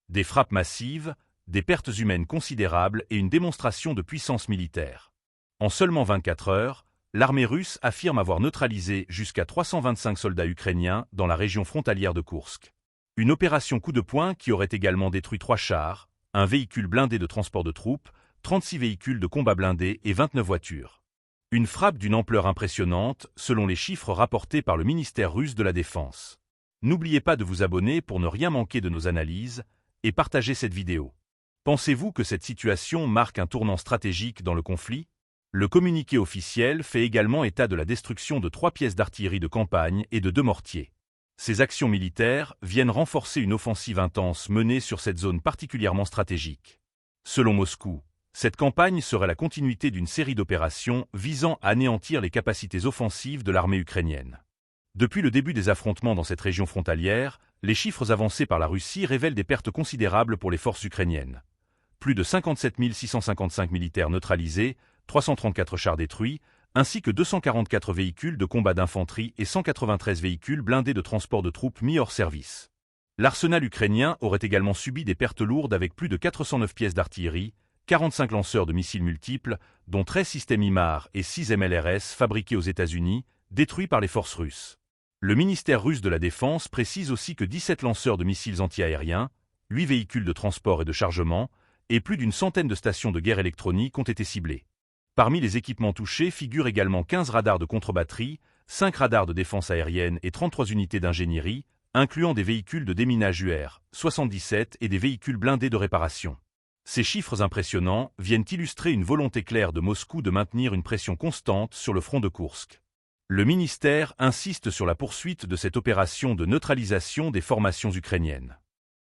Des frappes massives, des pertes humaines considérables et une démonstration de puissance militaire. En seulement 24 heures, l'armée russe affirme avoir neutralisé jusqu'à 325 soldats ukrainiens dans la région frontalière de Koursk. Une opération coup de poing qui aurait également détruit 3 chars, un véhicule blindé de transport de troupes, 36 véhicules de combat blindés et 29 voitures. Une frappe d'une ampleur impressionnante, selon les chiffres rapportés par le ministère russe de la Défense. N'oubliez pas de vous abonner pour ne rien manquer de nos analyses et partager cette vidéo. Pensez-vous que cette situation marque un tournant stratégique dans le conflit? Le communiqué officiel fait également état de la destruction de 3 pièces d'artillerie de campagne et de 2 mortiers. Ces actions militaires viennent renforcer une offensive intense menée sur cette zone particulièrement stratégique. Selon Moscou, cette campagne serait la continuité d'une série d'opérations visant à anéantir les capacités offensives de l'armée ukrainienne. Depuis le début des affrontements dans cette région frontalière, les chiffres avancés par la Russie révèlent des pertes considérables pour les forces ukrainiennes. Plus de 57 655 militaires neutralisés, 334 chars détruits, ainsi que 244 véhicules de combat d'infanterie et 193 véhicules blindés de transport de troupes mis hors service. L'arsenal ukrainien aurait également subi des pertes lourdes avec plus de 409 pièces d'artillerie, 45 lanceurs de missiles multiples, dont 13 systèmes IMAR et 6 MLRS fabriqués aux États-Unis, détruits par les forces russes. Le ministère russe de la Défense précise aussi que 17 lanceurs de missiles antiaériens, 8 véhicules de transport et de chargement, et plus d'une centaine de stations de guerre électroniques ont été ciblés. Parmi les équipements touchés figurent également 15 radars de contre-batterie, 5 radars de défense aérienne et 33 unités d'ingénierie, incluant des véhicules de déminage UR-77 et des véhicules blindés de réparation. Ces chiffres impressionnants viennent illustrer une volonté claire de Moscou de maintenir une pression constante sur le front de Koursk. Le ministère insiste sur la poursuite de cette opération de neutralisation des formations ukrainiennes.